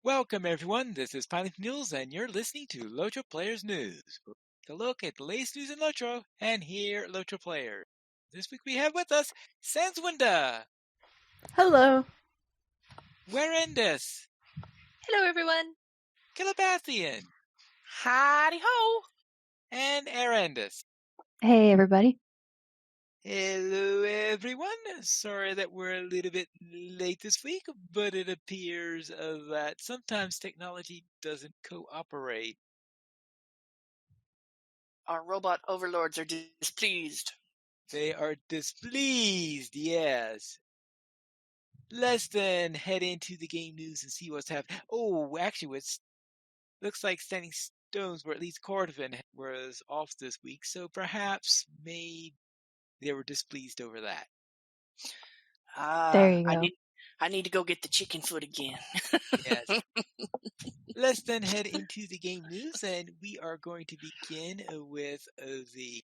Welcome, everyone. This is Pilot Mules, and you're listening to LOTRO Players News. We'll take a look at the latest news in LOTRO and hear LOTRO Players. This week we have with us Sanswinda, Hello. Werendis, Hello, everyone. Kilabathian, Howdy ho. and Arendis. Hey, everybody. Hello, everyone. Sorry that we're a little bit late this week, but it appears that sometimes technology doesn't cooperate. Our robot overlords are displeased. They are displeased, yes. Let's then head into the game news and see what's happening. Oh, actually, it looks like Standing Stones, where at least Cordovan was off this week, so perhaps maybe they were displeased over that. There you go. I need to go get the chicken foot again. Yes. Let's then head into the game news, and we are going to begin with the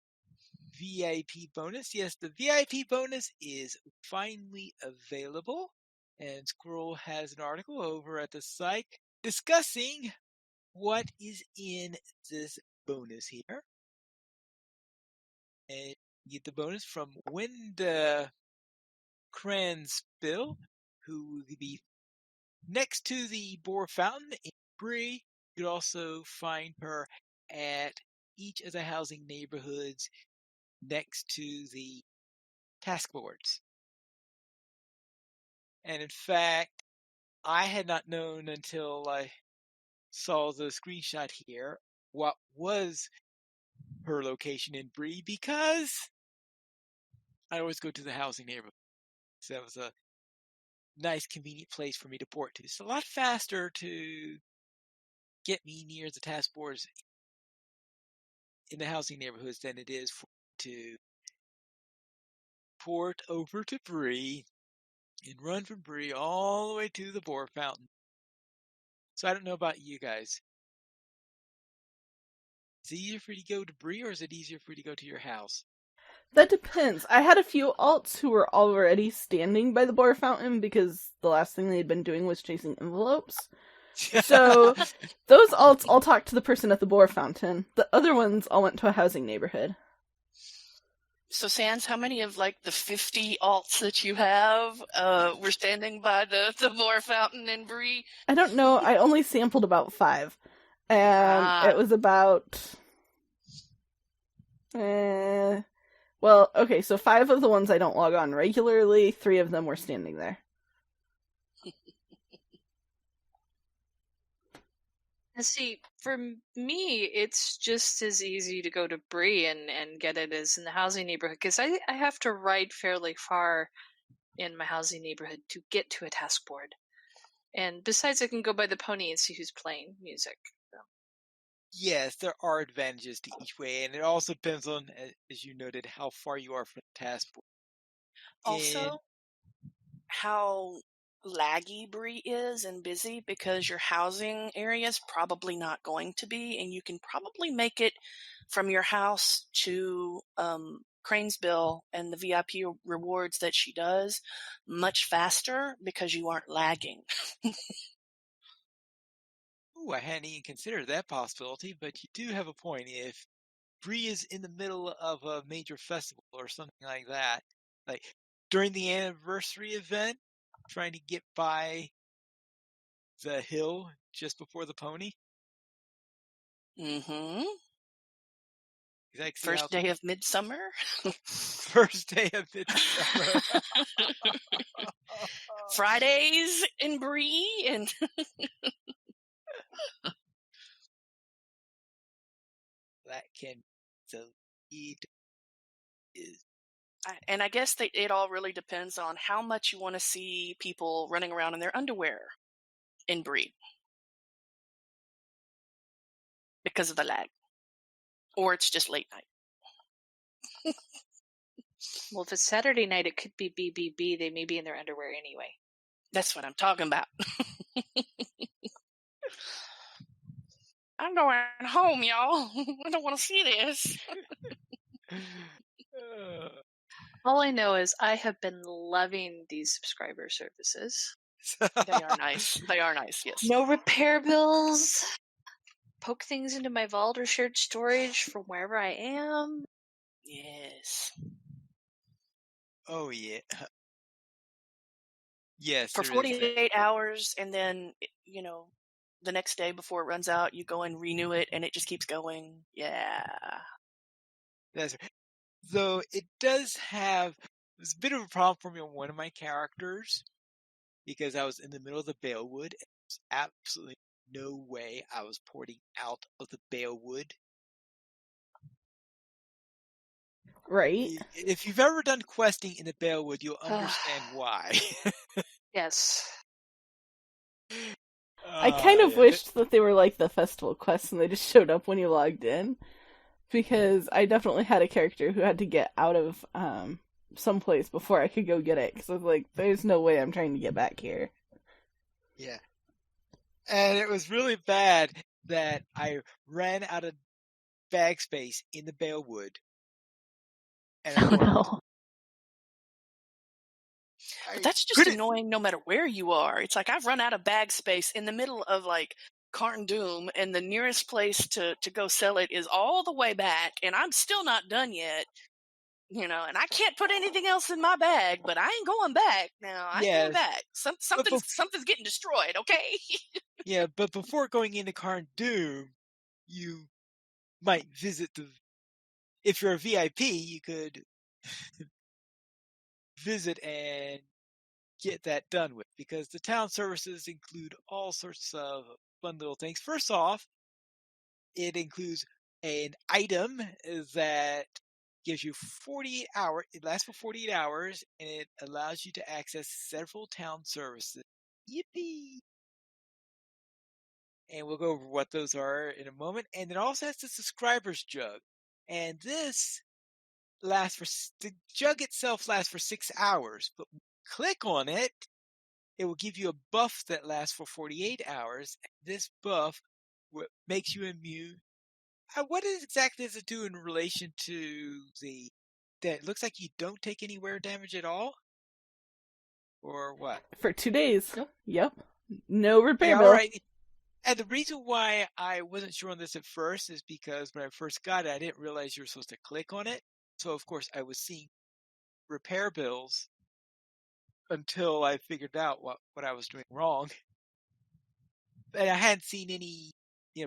VIP bonus. Yes, the VIP bonus is finally available, and Squirrel has an article over at the site discussing what is in this bonus here. And you get the bonus from Wenda Cranspill, who will be next to the Boar Fountain in Bree. You could also find her at each of the housing neighborhoods next to the task boards. And in fact, I had not known until I saw the screenshot here what was her location in Bree, because I always go to the housing neighborhood. So that was a nice, convenient place for me to port to. It's a lot faster to get me near the task boards in the housing neighborhoods than it is to port over to Bree and run from Bree all the way to the Boar Fountain. So I don't know about you guys. Is it easier for you to go to Bree, or is it easier for you to go to your house? That depends. I had a few alts who were already standing by the Boar Fountain because the last thing they had been doing was chasing envelopes. So those alts all talked to the person at the Boar Fountain. The other ones all went to a housing neighborhood. So, Sans, how many of the 50 alts that you have were standing by the Boar Fountain in Bree? I don't know. I only sampled about 5. And it was about... Well, okay, so 5 of the ones I don't log on regularly, 3 of them were standing there. And see, for me, it's just as easy to go to Bree and get it as in the housing neighborhood, because I have to ride fairly far in my housing neighborhood to get to a task board. And besides, I can go by the pony and see who's playing music. So. Yes, there are advantages to each way, and it also depends on, as you noted, how far you are from the task board. Also, how laggy Bree is and busy, because your housing area is probably not going to be, and you can probably make it from your house to Cranesbill and the VIP rewards that she does much faster because you aren't lagging. Ooh, I hadn't even considered that possibility, but you do have a point. If Bree is in the middle of a major festival or something like that, like during the anniversary event, trying to get by the hill just before the pony. Mm-hmm. First day of Midsummer? First day of Midsummer. Fridays in Bree and... That can... So it is... And I guess it all really depends on how much you want to see people running around in their underwear in Bree. Because of the lag. Or it's just late night. Well, if it's Saturday night, it could be BBB. They may be in their underwear anyway. That's what I'm talking about. I'm going home, y'all. I don't want to see this. All I know is I have been loving these subscriber services. They are nice. They are nice, yes. No repair bills. Poke things into my vault or shared storage from wherever I am. Yes. Oh yeah. Yes, For there is that. 48 hours, and then, the next day before it runs out, you go and renew it, and it just keeps going. Yeah. That's though it does have it's a bit of a problem for me on one of my characters because I was in the middle of the Balewood. And there's absolutely no way I was porting out of the Balewood. Right. If you've ever done questing in the Balewood, you'll understand why. Yes. I kind of Yeah, wished that they were like the festival quests and they just showed up when you logged in. Because I definitely had a character who had to get out of someplace before I could go get it. Because I was like, there's no way I'm trying to get back here. Yeah. And it was really bad that I ran out of bag space in the Balewood. And I no. But that's just annoying no matter where you are. It's like I've run out of bag space in the middle of like Carn Doom, and the nearest place to go sell it is all the way back, and I'm still not done yet. And I can't put anything else in my bag, but I ain't going back now. I ain't going back. Something's getting destroyed, okay? Yeah, but before going into Carn Doom, you might visit if you're a VIP, you could visit and get that done with, because the town services include all sorts of fun little things. First off, it includes an item that gives you 48 hours. It lasts for 48 hours, and it allows you to access several town services. Yippee! And we'll go over what those are in a moment. And it also has the subscriber's jug. And this the jug itself lasts for 6 hours, but when you click on it, it will give you a buff that lasts for 48 hours. This buff makes you immune. What exactly does it do in relation to that? It looks like you don't take any wear damage at all? Or what? For 2 days. Yep. No repair Yeah, bill. all right. And the reason why I wasn't sure on this at first is because when I first got it, I didn't realize you were supposed to click on it. So, of course, I was seeing repair bills until I figured out what I was doing wrong. And I hadn't seen any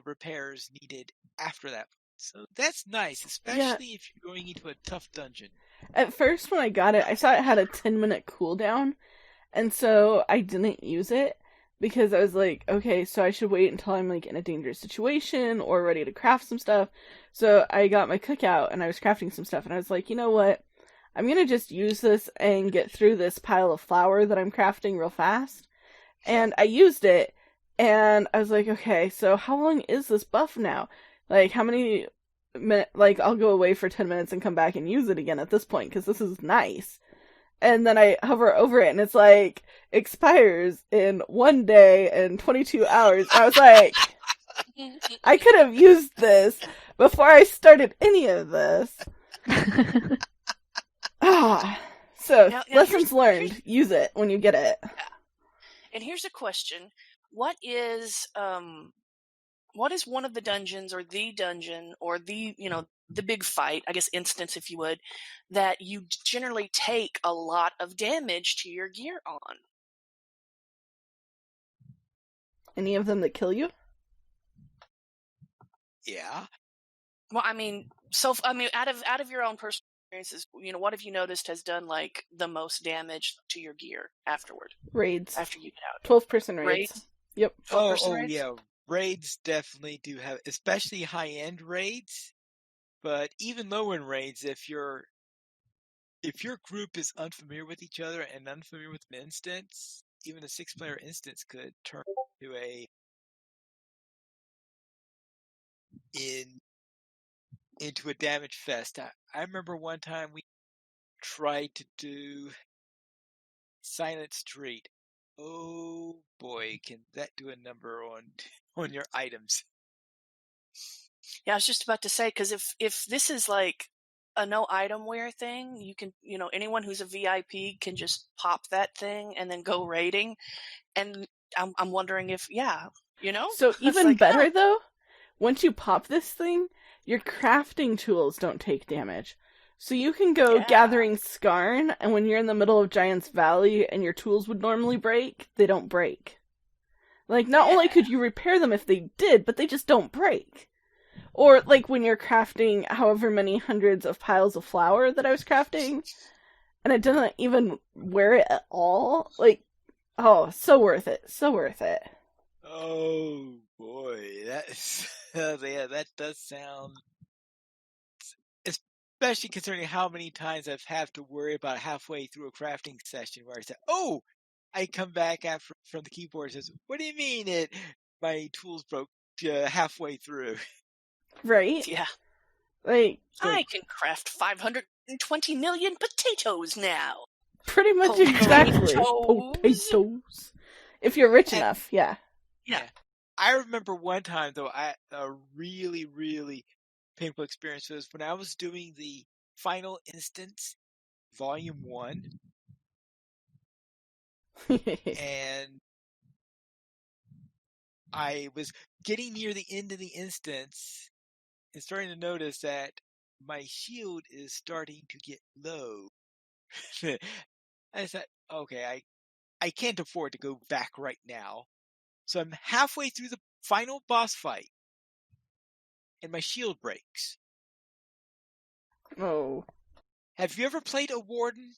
repairs needed after that. So that's nice, especially if you're going into a tough dungeon. At first, when I got it, I saw it had a 10-minute cooldown, and so I didn't use it because I was like, okay, so I should wait until I'm like in a dangerous situation or ready to craft some stuff. So I got my cookout and I was crafting some stuff, and I was like, you know what? I'm gonna just use this and get through this pile of flour that I'm crafting real fast. And I used it, and I was like, okay, so how long is this buff now? Like, how many minutes? Like, I'll go away for 10 minutes and come back and use it again at this point, because this is nice. And then I hover over it, and it's like, expires in 1 day and 22 hours. I was like, I could have used this before I started any of this. So, Now lessons learned. Use it when you get it. And here's a question. What is one of the dungeons or the dungeon or the big fight, I guess instance if you would, that you generally take a lot of damage to your gear on? Any of them that kill you? Yeah. Well, I mean, out of your own personal experiences, what have you noticed has done like the most damage to your gear afterward? Raids. After you get out. 12-person raids. Yep. 12-person raids? Yeah. Raids definitely do have, especially high-end raids, but even low-end raids, if your group is unfamiliar with each other and unfamiliar with an instance, even a 6-player instance could turn into a damage fest. I remember one time we tried to do Silent Street. Oh boy, can that do a number on your items? Yeah, I was just about to say, because if this is like a no itemware thing. You can, anyone who's a VIP can just pop that thing and then go raiding. And I'm wondering if, So it's even like, better though, once you pop this thing, your crafting tools don't take damage. So you can go Yeah. gathering Skarn, and when you're in the middle of Giant's Valley and your tools would normally break, they don't break. Like, not only could you repair them if they did, but they just don't break. Or, like, when you're crafting however many hundreds of piles of flour that I was crafting, and it doesn't even wear it at all. Like, oh, so worth it. So worth it. Oh, boy. That does sound... Especially considering how many times I've had to worry about halfway through a crafting session where I say, "Oh," I come back from the keyboard and says, "What do you mean my tools broke halfway through?" Right? Yeah. Like, I can craft 520 million potatoes now. pretty much exactly. Potatoes. Potatoes. If you're rich enough, yeah. Yeah. I remember one time, though, a really, really painful experience was when I was doing the final instance, Volume 1, and I was getting near the end of the instance and starting to notice that my shield is starting to get low. I said, okay, I can't afford to go back right now. So I'm halfway through the final boss fight, and my shield breaks. Oh. Have you ever played a warden?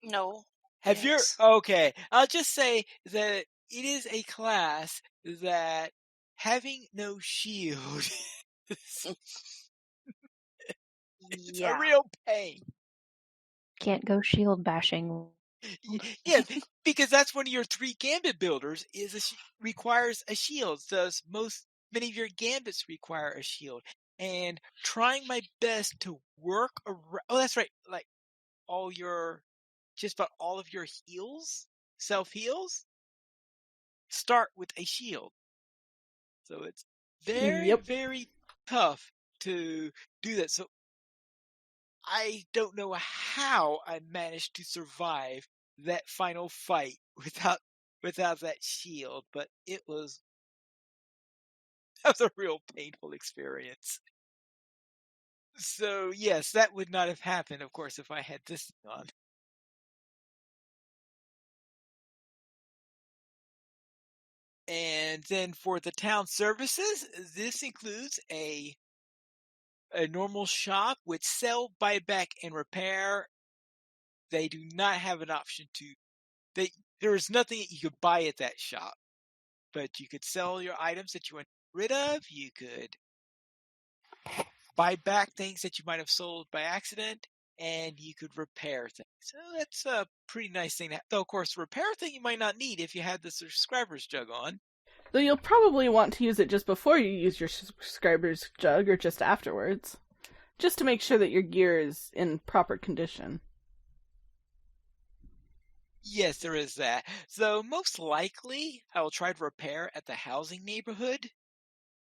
No. Have you? Okay, I'll just say that it is a class that having no shield is it's a real pain. Can't go shield bashing. Yeah, because that's one of your 3 gambit builders requires a shield. Thus, many of your gambits require a shield. And trying my best to work around... Oh, that's right. Like, just about all of your heals, self-heals, start with a shield. So it's very, very tough to do that. So I don't know how I managed to survive that final fight without that shield, but that was a real painful experience. So yes, that would not have happened, of course, if I had this on. And then for the town services, this includes a normal shop with sell, buyback, and repair. They do not have an option there is nothing that you could buy at that shop, but you could sell your items that you want rid of. You could buy back things that you might have sold by accident, and you could repair things. So that's a pretty nice thing. Though, of course, repair thing you might not need if you had the subscriber's jug on. Though you'll probably want to use it just before you use your subscriber's jug, or just afterwards. Just to make sure that your gear is in proper condition. Yes, there is that. So most likely, I will try to repair at the housing neighborhood,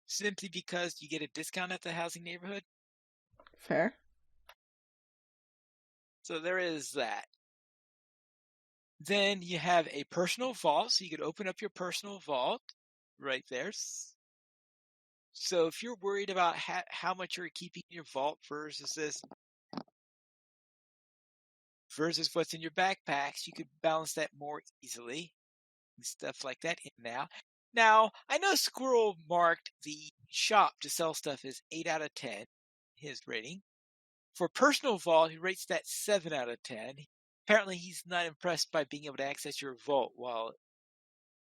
simply because you get a discount at the housing neighborhood. Fair. So there is that. Then you have a personal vault, so you could open up your personal vault right there. So if you're worried about how much you're keeping in your vault versus what's in your backpacks, you could balance that more easily and stuff like that in now. Now, I know Squirrel marked the shop to sell stuff as 8 out of 10, his rating. For personal vault, he rates that 7 out of 10. Apparently, he's not impressed by being able to access your vault while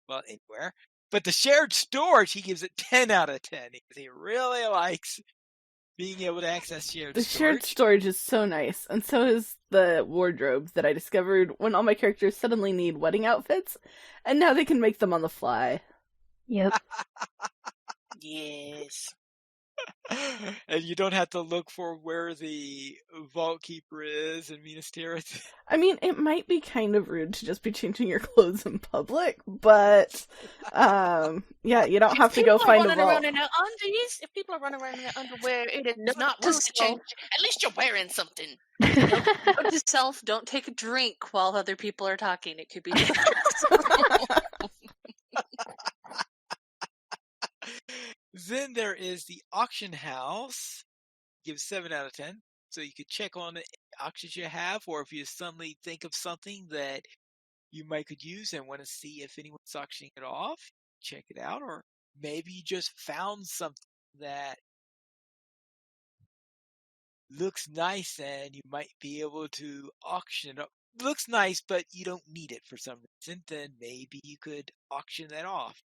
anywhere. But the shared storage, he gives it 10 out of 10 because he really likes being able to access shared storage. The shared storage is so nice, and so is the wardrobe that I discovered when all my characters suddenly need wedding outfits, and now they can make them on the fly. Yep. Yes. And you don't have to look for where the vault keeper is in Minas Tirith. I mean, it might be kind of rude to just be changing your clothes in public, but yeah, you don't have to go find a vault. If people are running around in their undies, if people are running around in their underwear, it is not rude to change. At least you're wearing something. Note to self, don't take a drink while other people are talking. It could be dangerous. Then there is the auction house. Give 7 out of 10. So you could check on the auctions you have, or if you suddenly think of something that you might could use and want to see if anyone's auctioning it off, check it out. Or maybe you just found something that looks nice and you might be able to auction it up. Looks nice, but you don't need it for some reason. Then maybe you could auction that off,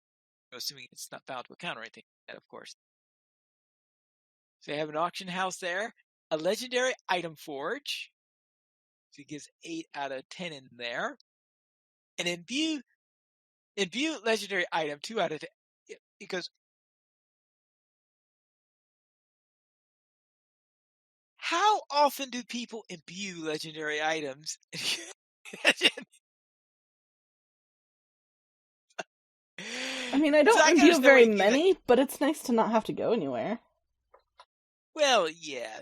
assuming it's not bound to account or anything like that, of course. So you have an auction house there, a legendary item forge. So it gives 8 out of 10 in there. And imbue legendary item, 2 out of 10. Because how often do people imbue legendary items? I mean, I don't imbue very many, but it's nice to not have to go anywhere. Well, yeah.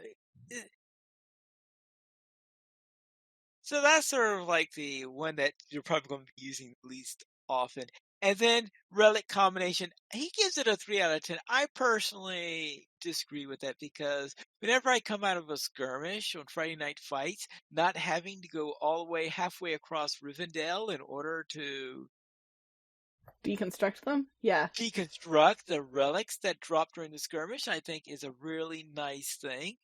So that's sort of like the one that you're probably going to be using the least often. And then relic combination, he gives it a 3 out of 10. I personally disagree with that because whenever I come out of a skirmish on Friday Night Fights, not having to go all the way halfway across Rivendell in order to deconstruct them? Yeah. Deconstruct the relics that drop during the skirmish, I think is a really nice thing.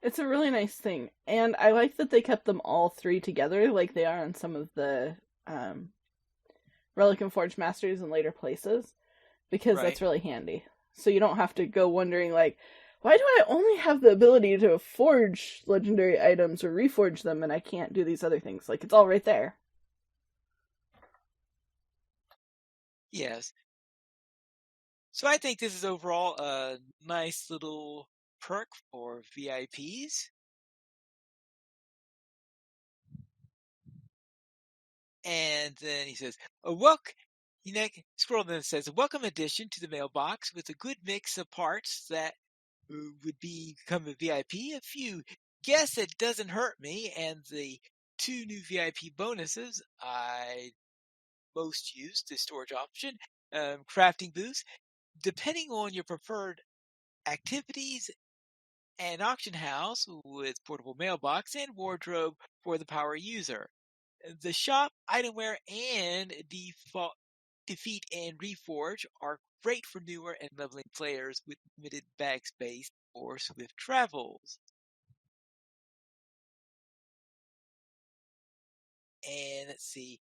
It's a really nice thing. And I like that they kept them all 3 together like they are on some of the Relic and Forge Masters in later places, because that's really handy. So you don't have to go wondering, like, why do I only have the ability to forge legendary items or reforge them and I can't do these other things? Like, it's all right there. Yes. So I think this is overall a nice little perk for VIPs. And then he says, scroll then says, a welcome addition to the mailbox with a good mix of parts that would become a VIP. If you guess it doesn't hurt me, and the 2 new VIP bonuses I most use, the storage option, crafting booths, depending on your preferred activities, an auction house with portable mailbox and wardrobe for the power user. The shop, itemware, and defeat and reforge are great for newer and leveling players with limited bag space or swift travels. And let's see,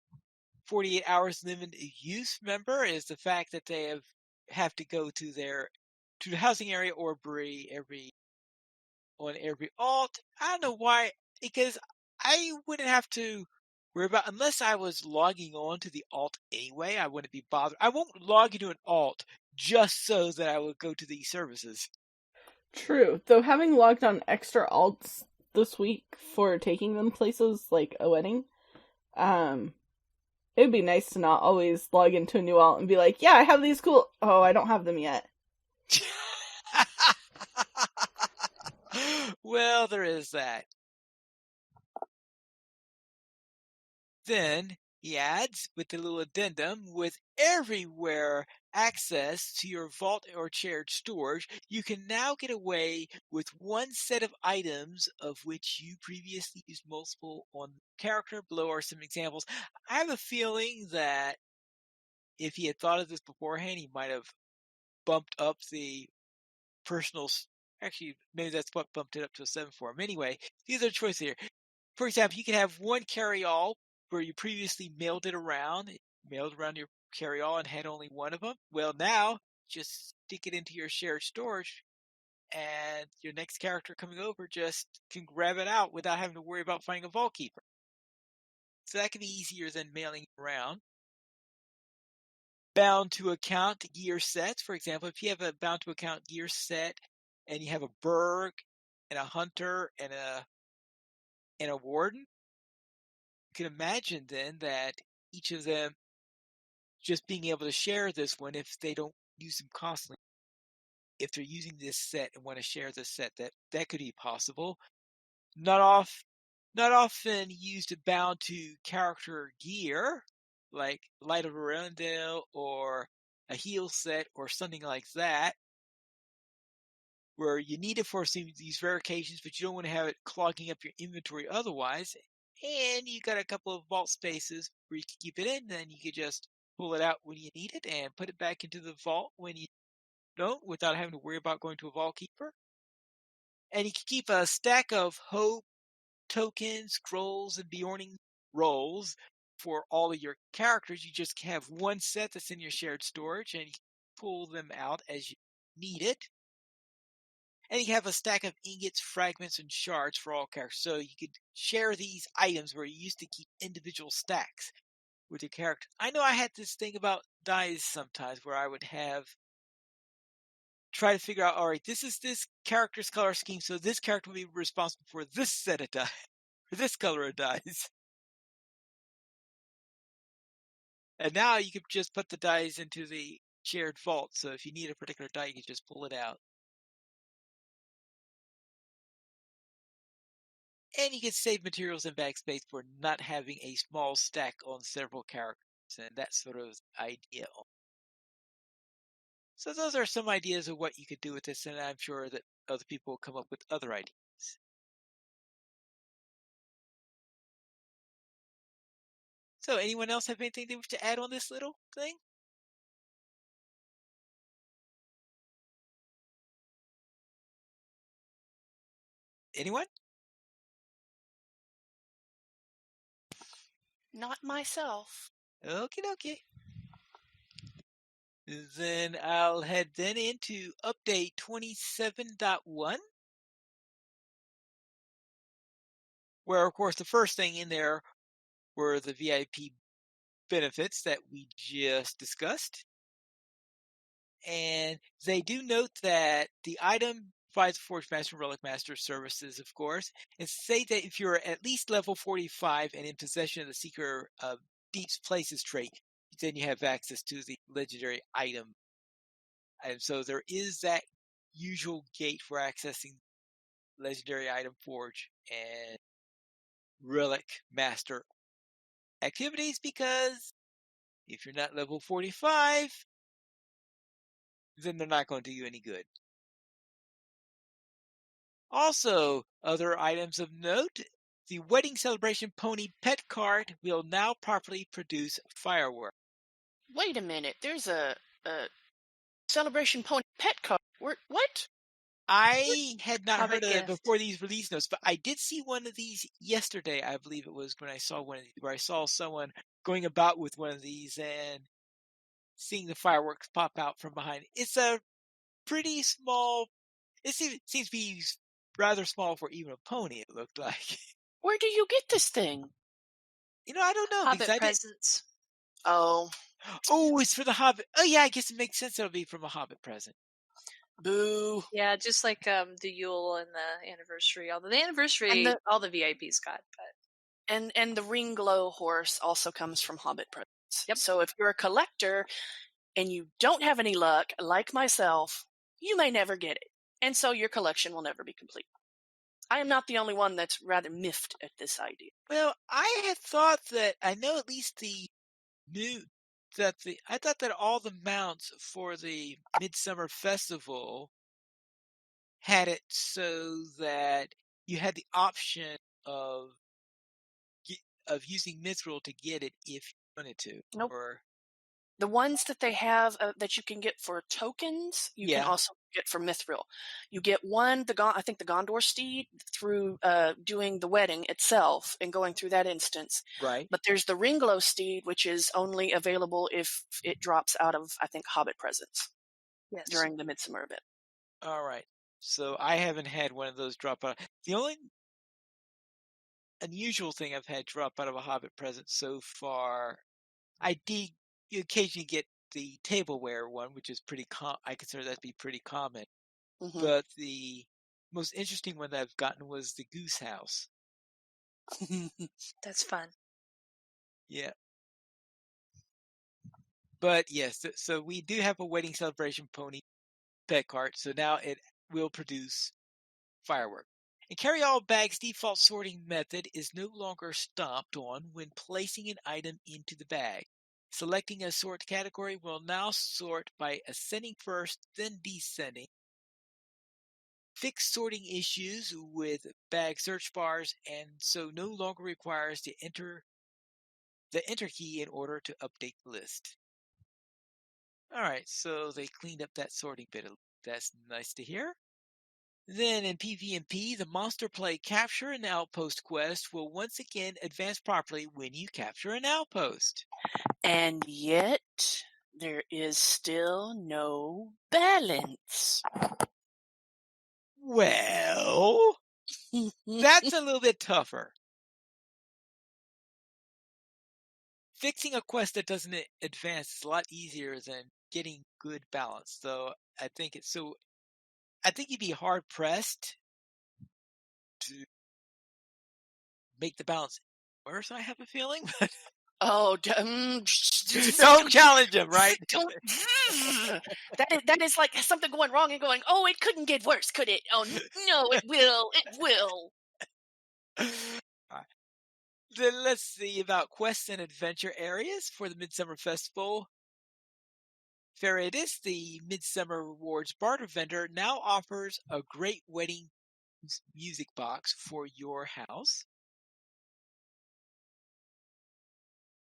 48 hours limited use, remember, is the fact that they have to go to the housing area or Bree on every alt. I don't know why, because I wouldn't have to worry about, unless I was logging on to the alt anyway, I wouldn't be bothered. I won't log into an alt just so that I would go to these services. True, though having logged on extra alts this week for taking them places like a wedding, it'd be nice to not always log into a new alt and be like, yeah, I have these cool, oh, I don't have them yet. Well, there is that. Then he adds, with a little addendum, with everywhere access to your vault or shared storage, you can now get away with one set of items of which you previously used multiple on character. Below are some examples. I have a feeling that if he had thought of this beforehand, he might have bumped up the personal. Actually, maybe that's what bumped it up to a 7 for him. Anyway, these are choices here. For example, you can have one carry-all where you previously mailed around your carry-all and had only one of them. Well, now just stick it into your shared storage, and your next character coming over just can grab it out without having to worry about finding a vault keeper. So that can be easier than mailing around. bound to account gear sets. For example, if you have a bound to account gear set and you have a Berg and a Hunter and a Warden, you can imagine then that each of them just being able to share this one if they don't use them constantly. If they're using this set and want to share this set, that could be possible. Not often used bound to character gear, like Light of Arundel or a heal set or something like that, where you need it for these rare occasions, but you don't want to have it clogging up your inventory otherwise. And you got a couple of vault spaces where you can keep it in, then you can just pull it out when you need it and put it back into the vault when you don't, without having to worry about going to a vault keeper. And you can keep a stack of hope tokens, scrolls, and Bjorning rolls for all of your characters. You just have one set that's in your shared storage, and you can pull them out as you need it. And you have a stack of ingots, fragments, and shards for all characters. So you could share these items where you used to keep individual stacks with your character. I know I had this thing about dice sometimes where I would try to figure out, all right, this is this character's color scheme, so this character will be responsible for this set of dice, for this color of dice. And now you can just put the dice into the shared vault, so if you need a particular die, you can just pull it out. And you can save materials and bag space for not having a small stack on several characters, and that sort of idea. So those are some ideas of what you could do with this, and I'm sure that other people will come up with other ideas. So anyone else have anything they wish to add on this little thing? Anyone? Not myself. Okie dokie. Then I'll head then into update 27.1, where of course the first thing in there were the VIP benefits that we just discussed. And they do note that the item provides Forge Master and Relic Master services, of course, and say that if you're at least level 45 and in possession of the Seeker of Deep Places trait, then you have access to the legendary item. And so there is that usual gate for accessing legendary item forge and relic master activities, because if you're not level 45, then they're not going to do you any good. Also, other items of note, the Wedding Celebration Pony Pet Card will now properly produce fireworks. Wait a minute. There's a Celebration Pony pet card. What? I had not Hobbit heard of it gift. before these release notes, but I did see one of these yesterday, I believe it was, when I saw one of these, where I saw someone going about with one of these and seeing the fireworks pop out from behind. It's a pretty small, it seems to be rather small for even a pony, it looked like. Where do you get this thing? I don't know. Hobbit presents. Oh. Oh, it's for the Hobbit. Oh, yeah, I guess it makes sense it'll be from a Hobbit present. Boo. Yeah, just like the Yule and the anniversary. Although the anniversary, all the VIPs got, but and the Ring Glow horse also comes from Hobbit presents. Yep. So if you're a collector and you don't have any luck, like myself, you may never get it, and so your collection will never be complete. I am not the only one that's rather miffed at this idea. Well, I had thought that, I know at least I thought that all the mounts for the Midsummer Festival had it so that you had the option of using Mithril to get it if you wanted to. Nope. Or the ones that they have that you can get for tokens, you can also get for Mithril. You get one, I think the Gondor Steed, through doing the wedding itself and going through that instance. Right. But there's the Ringlow Steed, which is only available if it drops out of, I think, Hobbit presents during the Midsummer event. All right. So I haven't had one of those drop out. The only unusual thing I've had drop out of a Hobbit present so far, I did occasionally get the tableware one, which is pretty I consider that to be pretty common. Mhm. But the most interesting one that I've gotten was the goose house. That's fun. Yeah. But yes, so we do have a wedding celebration pony pet cart, so now it will produce firework. And carry-all bag's default sorting method is no longer stopped on when placing an item into the bag. Selecting a sort category will now sort by ascending first, then descending. Fix sorting issues with bag search bars, and so no longer requires to enter the enter key in order to update the list. Alright, so they cleaned up that sorting bit. That's nice to hear. Then in PvP, the monster play Capture an Outpost quest will once again advance properly when you capture an outpost. And yet, there is still no balance. Well, that's a little bit tougher. Fixing a quest that doesn't advance is a lot easier than getting good balance, though I think you'd be hard pressed to make the balance worse, I have a feeling. Oh, Don't challenge him, right? Don't. That is like something going wrong and going, oh, it couldn't get worse, could it? Oh, no, it will. It will. Then let's see about quests and adventure areas for the Midsummer Festival. Faradis, the Midsummer Rewards barter vendor, now offers a great wedding music box for your house.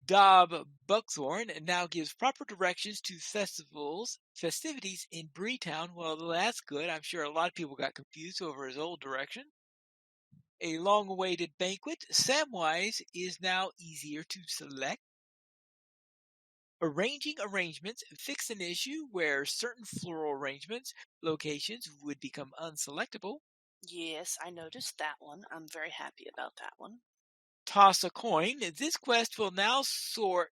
Dob Buckthorn now gives proper directions to festivities in Breetown. Well, that's good. I'm sure a lot of people got confused over his old direction. A long-awaited banquet, Samwise, is now easier to select. Arranging arrangements fix an issue where certain floral arrangements locations would become unselectable. Yes, I noticed that one. I'm very happy about that one. Toss a coin. This quest will now sort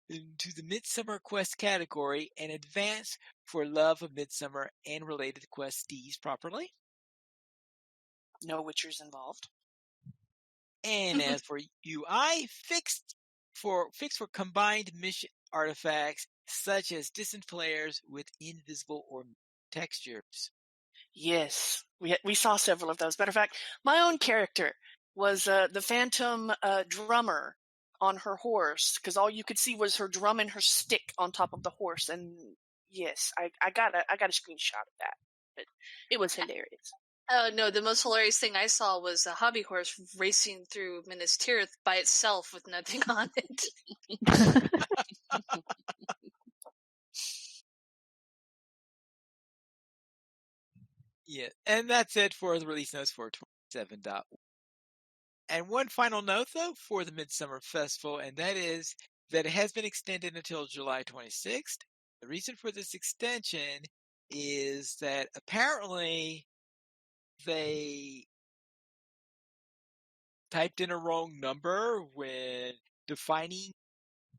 into the Midsummer Quest category and advance for Love of Midsummer and related questees properly. No witchers involved. And as for UI, fix for combined mission artifacts such as distant flares with invisible or textures. Yes, we saw several of those. Matter of fact, my own character was the phantom drummer on her horse, because all you could see was her drum and her stick on top of the horse. And yes, I got a screenshot of that. It was hilarious. Oh no, the most hilarious thing I saw was a hobby horse racing through Minas Tirith by itself with nothing on it. Yeah, and that's it for the release notes for 27.1. And one final note, though, for the Midsummer Festival, and that is that it has been extended until July 26th. The reason for this extension is that apparently they typed in a wrong number when defining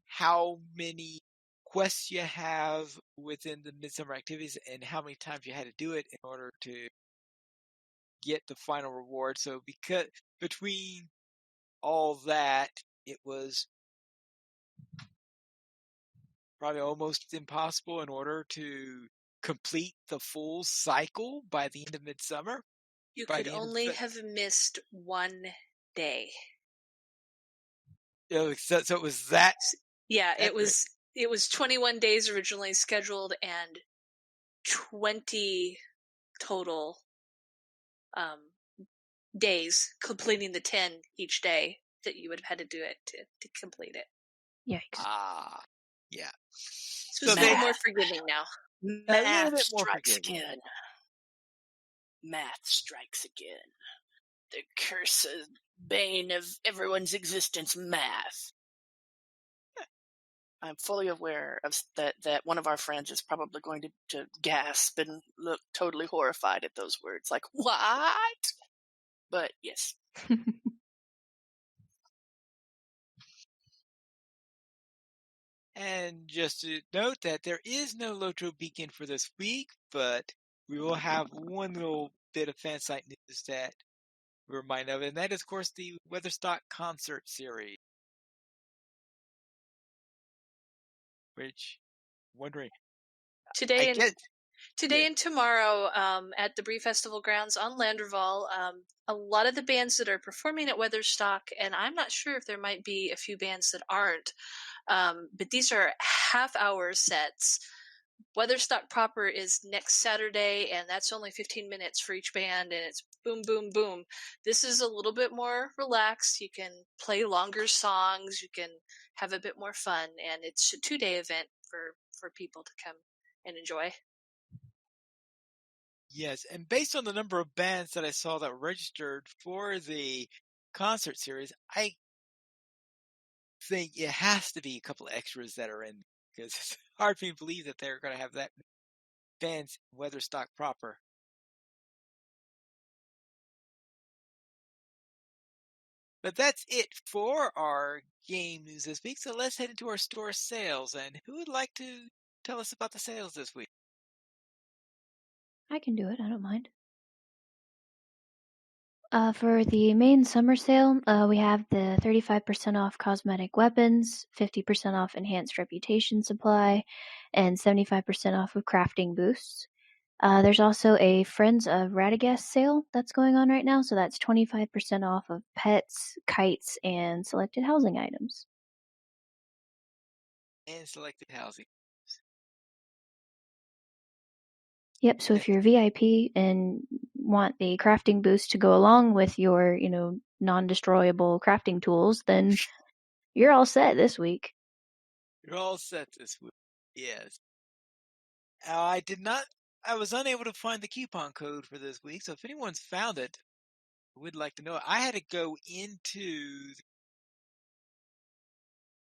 how many quests you have within the Midsummer activities and how many times you had to do it in order to get the final reward. So because between all that, it was probably almost impossible in order to complete the full cycle by the end of Midsummer. You could only have missed one day. So it was that. Yeah, it was 21 days originally scheduled and 20 total days, completing the 10 each day that you would have had to do it to complete it. Yikes. Yeah. So it's a little more forgiving now. Math strikes again. Math strikes again. The cursed bane of everyone's existence, math. I'm fully aware of that one of our friends is probably going to gasp and look totally horrified at those words. Like, what? But yes. And just to note that there is no LOTRO beacon for this week, but we will have one little bit of fan site news that we remind of, and that is, of course, the Weatherstock concert series. Which, wondering, Today and Yeah. and tomorrow at the Brie Festival grounds on Landerval, a lot of the bands that are performing at Weatherstock, and I'm not sure if there might be a few bands that aren't, but these are half-hour sets. Weatherstock proper is next Saturday, and that's only 15 minutes for each band, and it's boom, boom, boom. This is a little bit more relaxed. You can play longer songs, you can have a bit more fun, and it's a 2-day event for people to come and enjoy. Yes, and based on the number of bands that I saw that registered for the concert series, I think it has to be a couple of extras that are in, because it's hard for me to believe that they're going to have that many bands in Weatherstock proper. But that's it for our game news this week. So let's head into our store sales. And who would like to tell us about the sales this week? I can do it. I don't mind. For the main summer sale, we have the 35% off cosmetic weapons, 50% off enhanced reputation supply, and 75% off of crafting boosts. There's also a Friends of Radagast sale that's going on right now, so that's 25% off of pets, kites, and selected housing items. And selected housing. Yep, so if you're VIP and want the crafting boost to go along with your, non-destroyable crafting tools, then you're all set this week. You're all set this week. Yes. I was unable to find the coupon code for this week, so if anyone's found it, we'd like to know it. I had to go into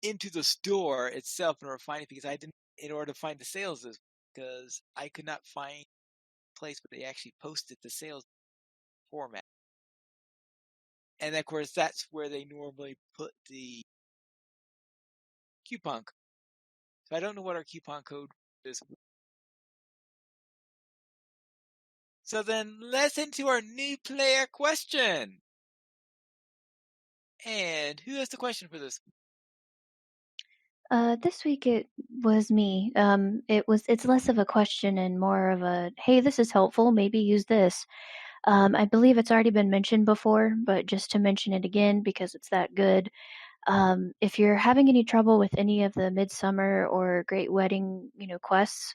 the store itself in order to find it, because in order to find the sales this week, because I could not find a place where they actually posted the sales format. And of course, that's where they normally put the coupon code. So I don't know what our coupon code is. So then let's into our new player question. And who has the question for this? This week it was me. It's less of a question and more of a, hey, this is helpful, maybe use this. I believe it's already been mentioned before, but just to mention it again because it's that good. If you're having any trouble with any of the Midsummer or Great Wedding, quests,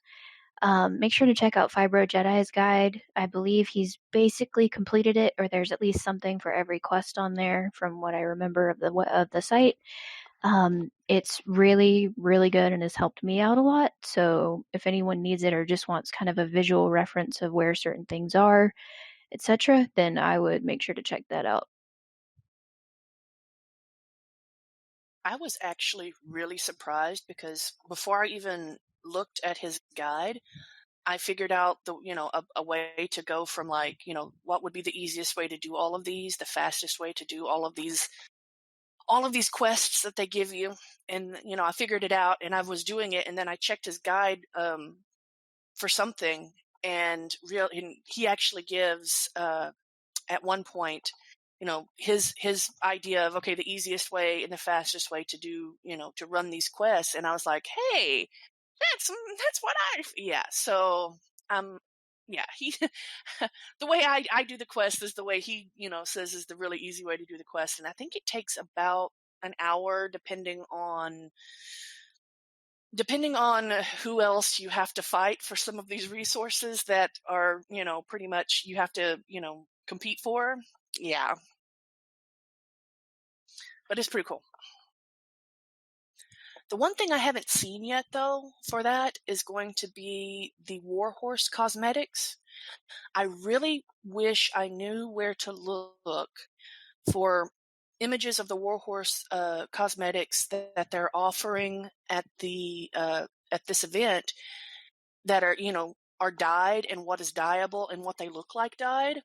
make sure to check out Fibro Jedi's guide. I believe he's basically completed it, or there's at least something for every quest on there, from what I remember of the site. It's really, really good and has helped me out a lot. So if anyone needs it or just wants kind of a visual reference of where certain things are, etc., then I would make sure to check that out. I was actually really surprised because before I even looked at his guide, I figured out a way to go from what would be the easiest way to do all of these, the fastest way to do all of these quests that they give you. And I figured it out and I was doing it, and then I checked his guide for something, and he actually gives at one point his idea of, okay, the easiest way and the fastest way to do to run these quests. And I was like, hey, that's what so he the way I do the quest is the way he says is the really easy way to do the quest. And I think it takes about an hour depending on who else you have to fight for some of these resources that are pretty much you have to compete for. Yeah, but it's pretty cool. The one thing I haven't seen yet, though, for that is going to be the Warhorse cosmetics. I really wish I knew where to look for images of the Warhorse cosmetics that they're offering at this event that are dyed and what is dyeable and what they look like dyed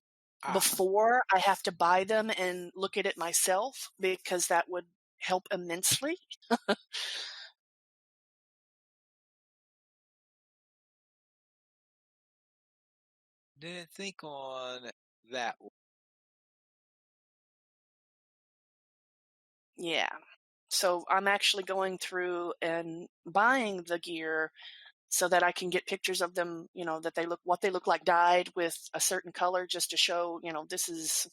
before I have to buy them and look at it myself, because that would help immensely. Didn't think on that one. Yeah. So I'm actually going through and buying the gear so that I can get pictures of them, that what they look like dyed with a certain color, just to show, this is,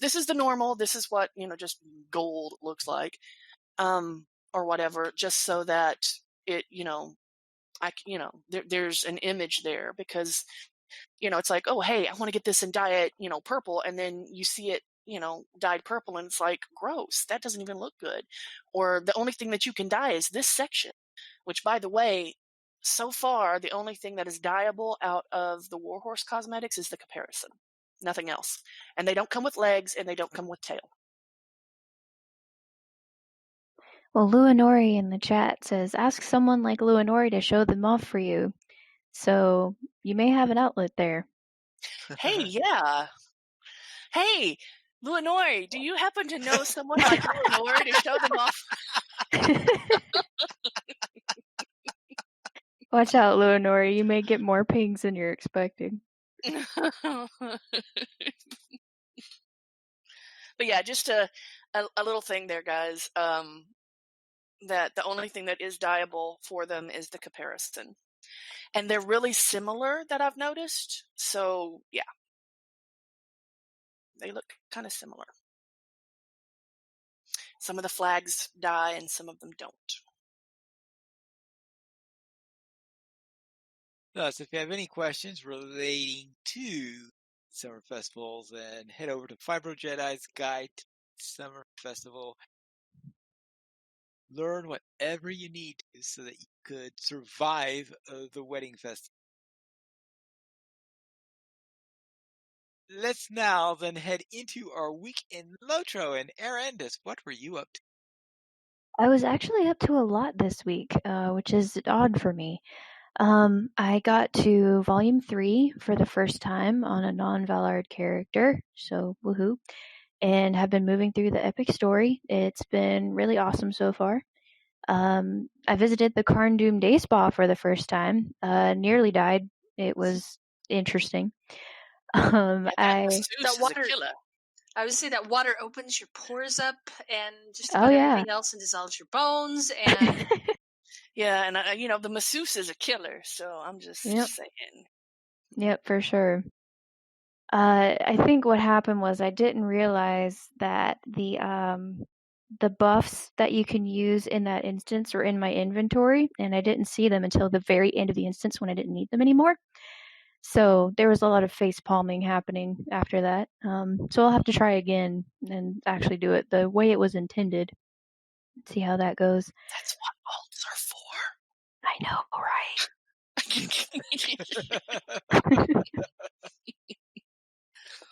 this is the normal. This is what, just gold looks like, or whatever, just so that it, there's an image there, because, it's like, oh, hey, I want to get this and dye it, purple. And then you see it, dyed purple, and it's like, gross. That doesn't even look good. Or the only thing that you can dye is this section, which, by the way, so far, the only thing that is dyeable out of the Warhorse cosmetics is the comparison. Nothing else. And they don't come with legs, and they don't come with tail. Well, Luanori in the chat says, ask someone like Luanori to show them off for you. So you may have an outlet there. Hey, yeah. Hey, Luanori, do you happen to know someone like Luanori to show them off? Watch out, Luanori. You may get more pings than you're expecting. But yeah, just a little thing there, guys. That the only thing that is dyeable for them is the comparison. And they're really similar, that I've noticed. So, yeah. They look kind of similar. Some of the flags dye and some of them don't. So if you have any questions relating to summer festivals, then head over to Fibro Jedi's Guide to Summer Festival. Learn whatever you need to so that you could survive the wedding festival. Let's now then head into our week in LOTRO. And Arendis, what were you up to? I was actually up to a lot this week, which is odd for me. I got to Volume 3 for the first time on a non-Valard character, so woohoo, and have been moving through the epic story. It's been really awesome so far. I visited the Karn Doom Day Spa for the first time. Nearly died. It was interesting. That water killer. I would say that water opens your pores up and just Oh, about yeah. everything else, and dissolves your bones. And Yeah, and the masseuse is a killer, so I'm just saying. Yep, for sure. I think what happened was I didn't realize that the buffs that you can use in that instance are in my inventory, and I didn't see them until the very end of the instance when I didn't need them anymore. So there was a lot of face palming happening after that. So I'll have to try again and actually do it the way it was intended. See how that goes. That's what alts are for. I know, right?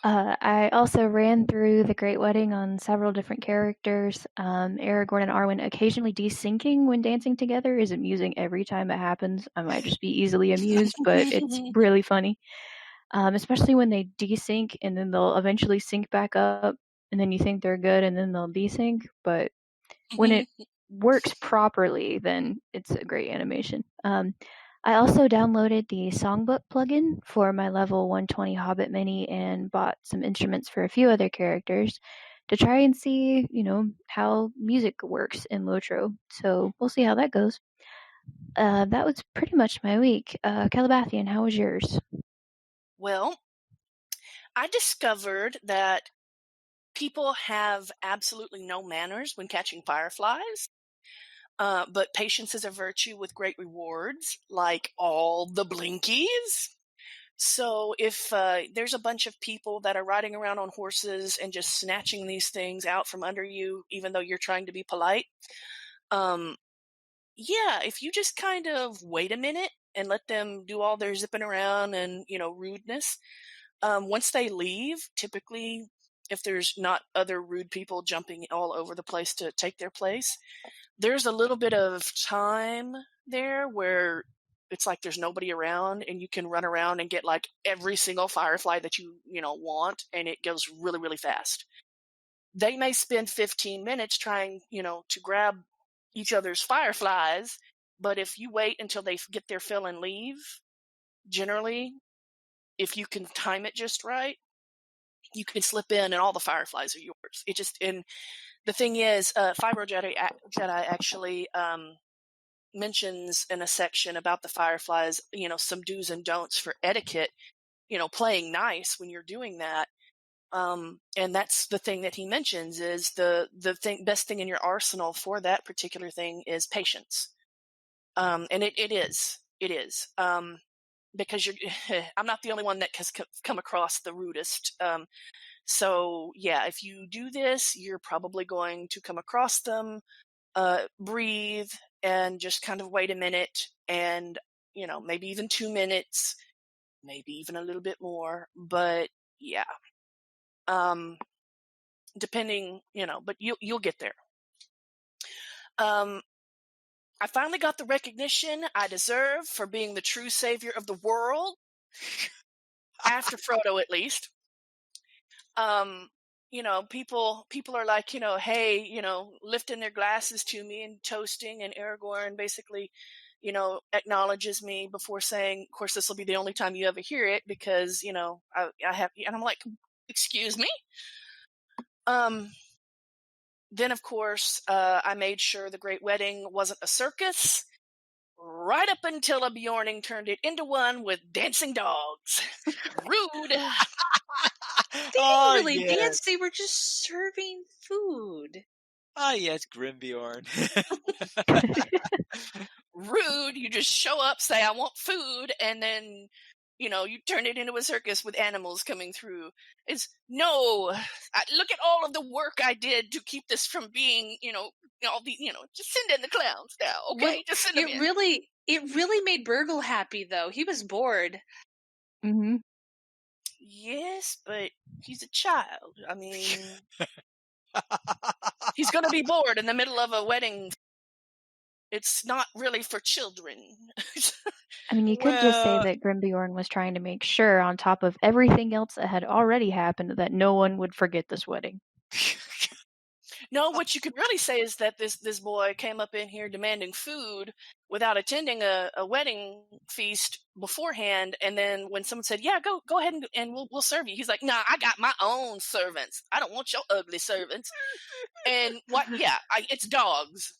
I also ran through the Great Wedding on several different characters. Aragorn and Arwen occasionally desyncing when dancing together is amusing every time it happens. I might just be easily amused, but it's really funny. Especially when they desync and then they'll eventually sync back up, and then you think they're good and then they'll desync. But when it works properly, then it's a great animation. I also downloaded the Songbook plugin for my level 120 Hobbit Mini and bought some instruments for a few other characters to try and see, how music works in LOTRO. So we'll see how that goes. That was pretty much my week. Calabathian, how was yours? Well, I discovered that people have absolutely no manners when catching fireflies. But patience is a virtue with great rewards, like all the blinkies. So if there's a bunch of people that are riding around on horses and just snatching these things out from under you, even though you're trying to be polite, if you just kind of wait a minute and let them do all their zipping around and, rudeness, once they leave, typically, if there's not other rude people jumping all over the place to take their place, there's a little bit of time there where it's like there's nobody around and you can run around and get like every single firefly that you want, and it goes really, really fast. They may spend 15 minutes trying, to grab each other's fireflies, but if you wait until they get their fill and leave, generally if you can time it just right, you can slip in and all the fireflies are yours. And the thing is, Fibro Jedi actually mentions in a section about the fireflies, some do's and don'ts for etiquette, playing nice when you're doing that. And that's the thing that he mentions is the best thing in your arsenal for that particular thing is patience. And it is, because I'm not the only one that has come across the rudest. So yeah, if you do this, you're probably going to come across them, breathe and just kind of wait a minute and, maybe even 2 minutes, maybe even a little bit more, but yeah. Depending, but you'll get there. I finally got the recognition I deserve for being the true savior of the world. After Frodo, at least. People are like, hey, lifting their glasses to me and toasting, and Aragorn basically, acknowledges me before saying, of course, this will be the only time you ever hear it because, I have, and I'm like, excuse me? Then, of course, I made sure the Great Wedding wasn't a circus, right up until a Bjorning turned it into one with dancing dogs. Rude. They didn't really dance. They were just serving food. Ah, yes, Grimbjorn. Rude. You just show up, say, I want food, and then, you turn it into a circus with animals coming through. No. Look at all of the work I did to keep this from being, just send in the clowns now, okay? Well, just send them in. It really made Burgle happy, though. He was bored. Mm-hmm. Yes, but he's a child. I mean, he's going to be bored in the middle of a wedding. It's not really for children. I mean, you could just say that Grimbjorn was trying to make sure, on top of everything else that had already happened, that no one would forget this wedding. No, what you could really say is that this boy came up in here demanding food without attending a wedding feast beforehand, and then when someone said, "Yeah, go ahead and we'll serve you," he's like, "Nah, I got my own servants. I don't want your ugly servants." And what? Yeah, it's dogs.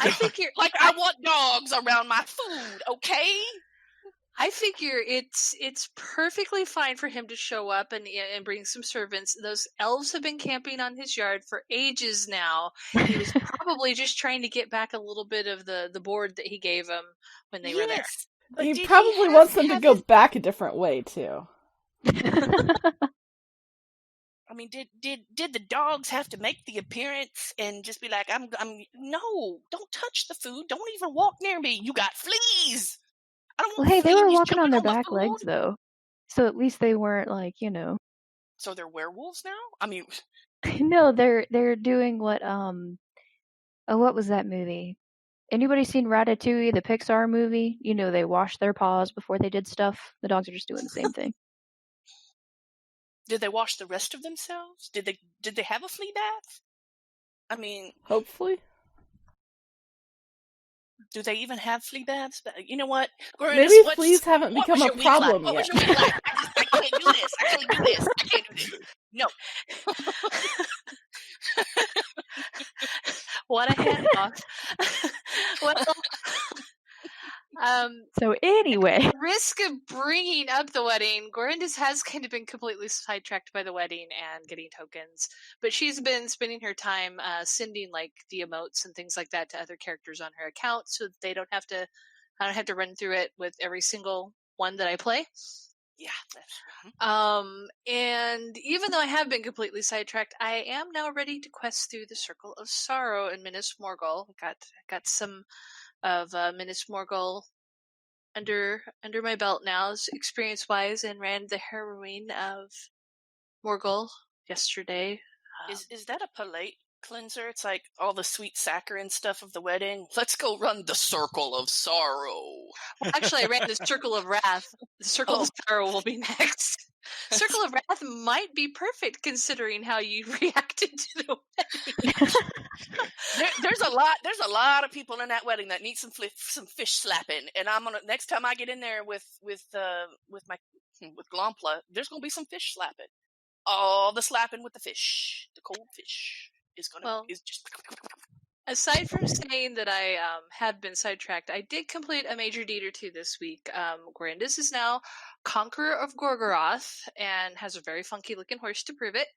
I figure, I want dogs around my food, okay? I figure it's perfectly fine for him to show up and bring some servants. Those elves have been camping on his yard for ages now. He was probably just trying to get back a little bit of the board that he gave them when they were there. But he probably wants them to go back a different way too. I mean, did the dogs have to make the appearance and just be like, I'm no, don't touch the food. Don't even walk near me. You got fleas. I don't want Well, hey, they were walking on their my back food. legs, though. So at least they weren't like, So they're werewolves now? I mean... No, they're doing what, what was that movie? Anybody seen Ratatouille, the Pixar movie? They washed their paws before they did stuff. The dogs are just doing the same thing. Did they wash the rest of themselves? Did they have a flea bath? I mean... Hopefully. Do they even have flea baths? You know what? Maybe fleas haven't become a problem yet. What was your week like? I can't do this. I can't do this. I can't do this. No. What a handoff. Well, so anyway, risk of bringing up the wedding, Gorindus has kind of been completely sidetracked by the wedding and getting tokens, but she's been spending her time sending like the emotes and things like that to other characters on her account, so that I don't have to run through it with every single one that I play. Yeah. And even though I have been completely sidetracked, I am now ready to quest through the Circle of Sorrow in Minas Morgul. Got some of Minas Morgul under my belt now, experience wise, and ran the heroine of Morgul yesterday. Is that a palate cleanser? It's like all the sweet saccharine stuff of the wedding. Let's go run the Circle of Sorrow. Well, actually, I ran the Circle of Wrath. The Circle of Sorrow will be next. Circle of Wrath might be perfect considering how you reacted to the wedding. There's a lot of people in that wedding that need some fish slapping, and I'm gonna, next time I get in there with my with Glompla, there's going to be some fish slapping. All the slapping with the fish, the cold fish, is just. Aside from saying that I have been sidetracked, I did complete a major deed or two this week. Grandis is now Conqueror of Gorgoroth and has a very funky looking horse to prove it.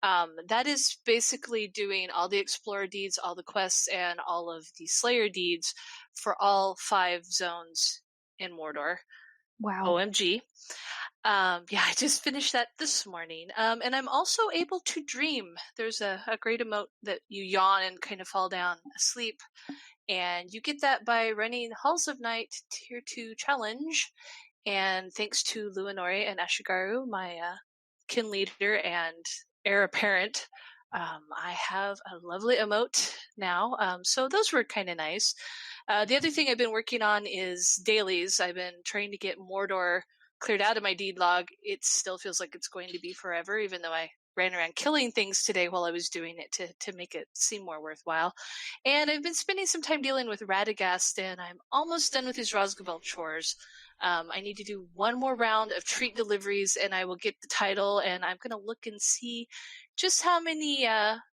That is basically doing all the Explorer deeds, all the quests, and all of the Slayer deeds for all 5 zones in Mordor. Wow. OMG. Yeah, I just finished that this morning. And I'm also able to dream. There's a great emote that you yawn and kind of fall down asleep. And you get that by running Halls of Night Tier 2 Challenge. And thanks to Luinori and Ashigaru, my kin leader and heir apparent, I have a lovely emote now. So those were kind of nice. The other thing I've been working on is dailies. I've been trying to get Mordor cleared out of my deed log. It still feels like it's going to be forever, even though I ran around killing things today while I was doing it to make it seem more worthwhile. And I've been spending some time dealing with Radagast, and I'm almost done with his Rosgobel chores. I need to do one more round of treat deliveries, and I will get the title, and I'm going to look and see just how many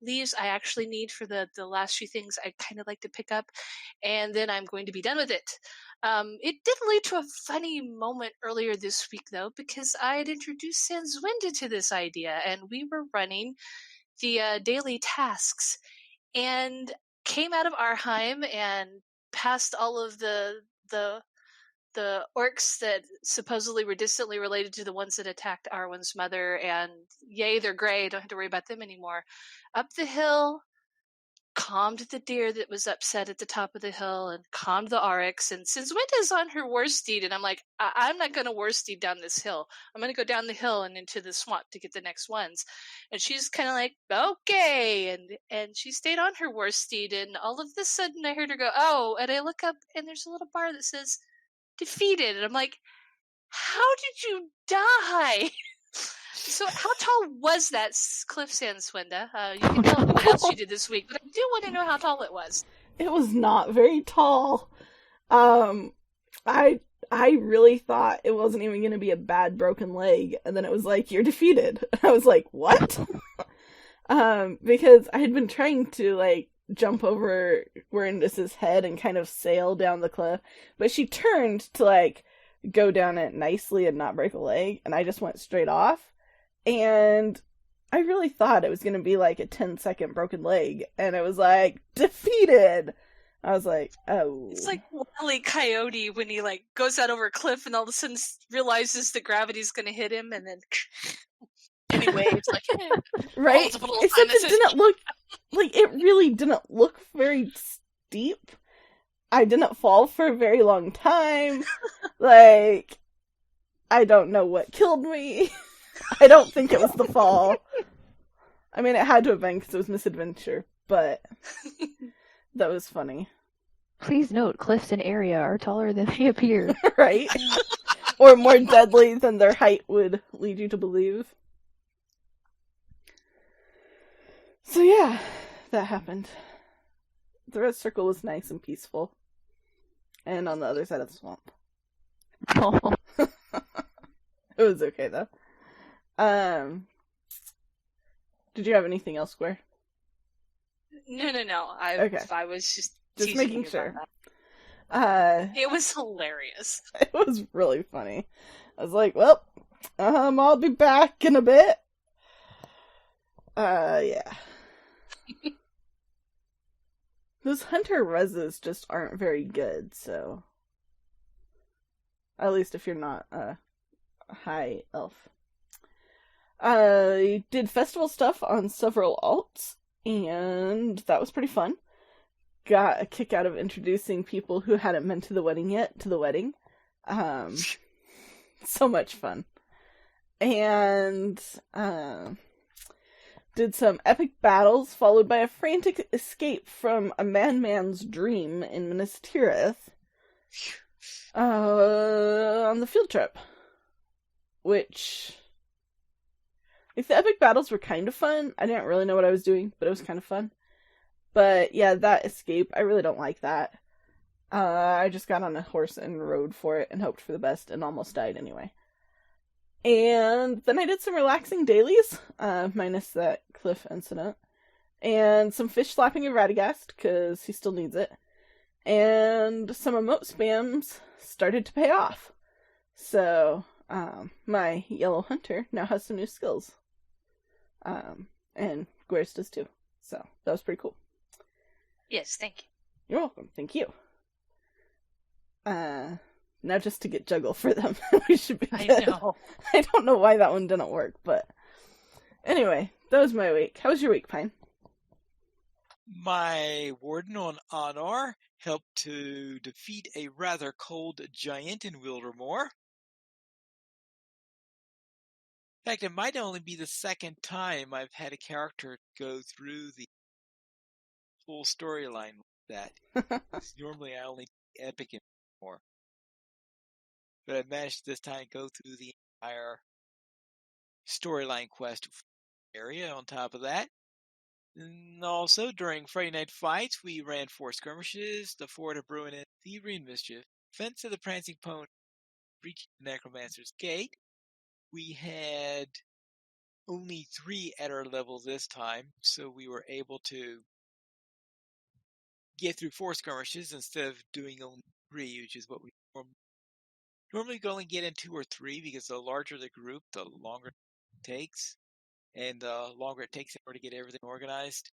leaves I actually need for the last few things I'd kind of like to pick up, and then I'm going to be done with it. It did lead to a funny moment earlier this week, though, because I had introduced Sanswinda to this idea, and we were running the daily tasks, and came out of Arheim and passed all of the orcs that supposedly were distantly related to the ones that attacked Arwen's mother, and yay, they're gray, don't have to worry about them anymore. Up the hill, calmed the deer that was upset at the top of the hill, and calmed the Oryx, and since Winda's on her Warsteed, and I'm like, I'm not going to Warsteed down this hill. I'm going to go down the hill and into the swamp to get the next ones. And she's kind of like, okay, and she stayed on her Warsteed, and all of a sudden I heard her go, oh, and I look up, and there's a little bar that says, defeated, and I'm like, how did you die? So how tall was that cliff sand, Swinda? You can tell me what else you did this week, but I do want to know how tall it was. It was not very tall. I really thought it wasn't even going to be a bad broken leg, and then it was like, you're defeated. I was like, what? Because I had been trying to, like, jump over Werindis's head and kind of sail down the cliff, but she turned to, like, go down it nicely and not break a leg, and I just went straight off, and I really thought it was going to be, like, a 10-second broken leg, and it was like, defeated! I was like, oh. It's like Wile E. Coyote when he, like, goes out over a cliff and all of a sudden realizes the gravity's going to hit him, and then... Anyway, it's like, right? Except it didn't look, like, it really didn't look very steep. I didn't fall for a very long time. Like, I don't know what killed me. I don't think it was the fall. I mean, it had to have been because it was misadventure, but that was funny. Please note, cliffs in area are taller than they appear. Right? Or more deadly than their height would lead you to believe. So yeah, that happened. The red circle was nice and peaceful. And on the other side of the swamp. Oh. It was okay, though. Did you have anything else, Square? No. Okay. I was just making sure. It was hilarious. It was really funny. I was like, well, I'll be back in a bit. Yeah. Those hunter reses just aren't very good, so... At least if you're not a high elf. I did festival stuff on several alts, and that was pretty fun. Got a kick out of introducing people who hadn't been to the wedding yet to the wedding. So much fun. And, did some epic battles, followed by a frantic escape from a madman's dream in Minas Tirith. On the field trip. Which... Like, the epic battles were kind of fun. I didn't really know what I was doing, but it was kind of fun. But, yeah, that escape, I really don't like that. I just got on a horse and rode for it and hoped for the best and almost died anyway. And then I did some relaxing dailies, minus that cliff incident. And some fish slapping of Radagast, because he still needs it. And some emote spams started to pay off. So, my yellow hunter now has some new skills. And Gwares does too. So, that was pretty cool. Yes, thank you. You're welcome. Thank you. Now just to get juggle for them, we should be good. I know. I don't know why that one didn't work, but anyway, that was my week. How was your week, Pine? My warden on Honor helped to defeat a rather cold giant in Wildermore. In fact, it might only be the second time I've had a character go through the full storyline like that. Normally I only do epic and more. But I managed this time to go through the entire storyline quest area on top of that. And also, during Friday Night Fights, we ran 4 skirmishes, the Fort of Ruin and Thievery and Mischief, Fence of the Prancing Pony, Breaching the Necromancer's Gate. We had only 3 at our level this time, so we were able to get through 4 skirmishes instead of doing only 3, which is what we normally only get in 2 or 3, because the larger the group, the longer it takes, and the longer it takes in order to get everything organized.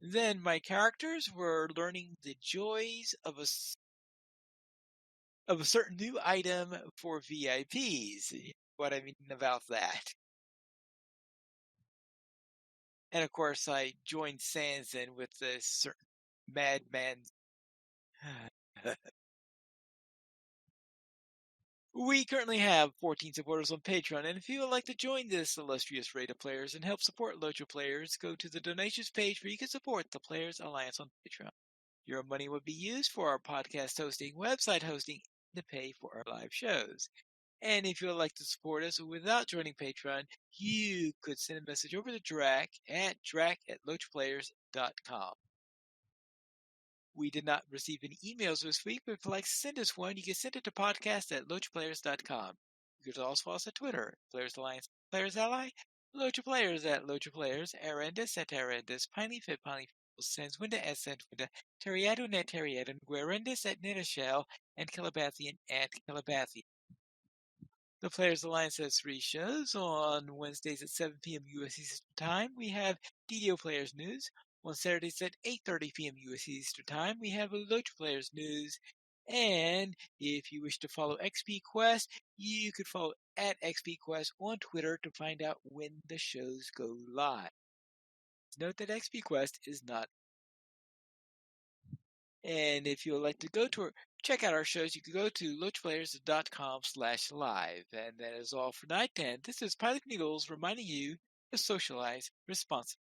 Then my characters were learning the joys of a certain new item for VIPs. What I mean about that. And of course, I joined Sanson with this certain madman. We currently have 14 supporters on Patreon, and if you would like to join this illustrious rate of players and help support LOTRO players, go to the donations page where you can support the Players Alliance on Patreon. Your money would be used for our podcast hosting, website hosting, and to pay for our live shows. And if you would like to support us without joining Patreon, you could send a message over to Drac at drac@lotrplayers.com. We did not receive any emails this week, but if you'd like to send us one, you can send it to podcast@lotrplayers.com. You could also follow us at Twitter, Players Alliance, Players Ally, LOTRO Players @LOTRO Players, Arendis @Arendis, Pineleaf @Pineleaf, Sanswinda @Sanswinda, Terriado @Terriado, Guarendis @Netashell, and Calabathian @Calabathian. The Players Alliance has 3 shows. On Wednesdays at 7 p.m. U.S. Eastern Time, we have DDO Players News. On Saturdays at 8:30 p.m. U.S. Eastern Time, we have LOTRO Players News. And if you wish to follow XP Quest, you could follow at XP Quest on Twitter to find out when the shows go live. Note that XP Quest is not. And if you would like to go to check out our shows, you can go to lotrplayers.com/live. And that is all for night. And this is Pilot Needles reminding you to socialize responsibly.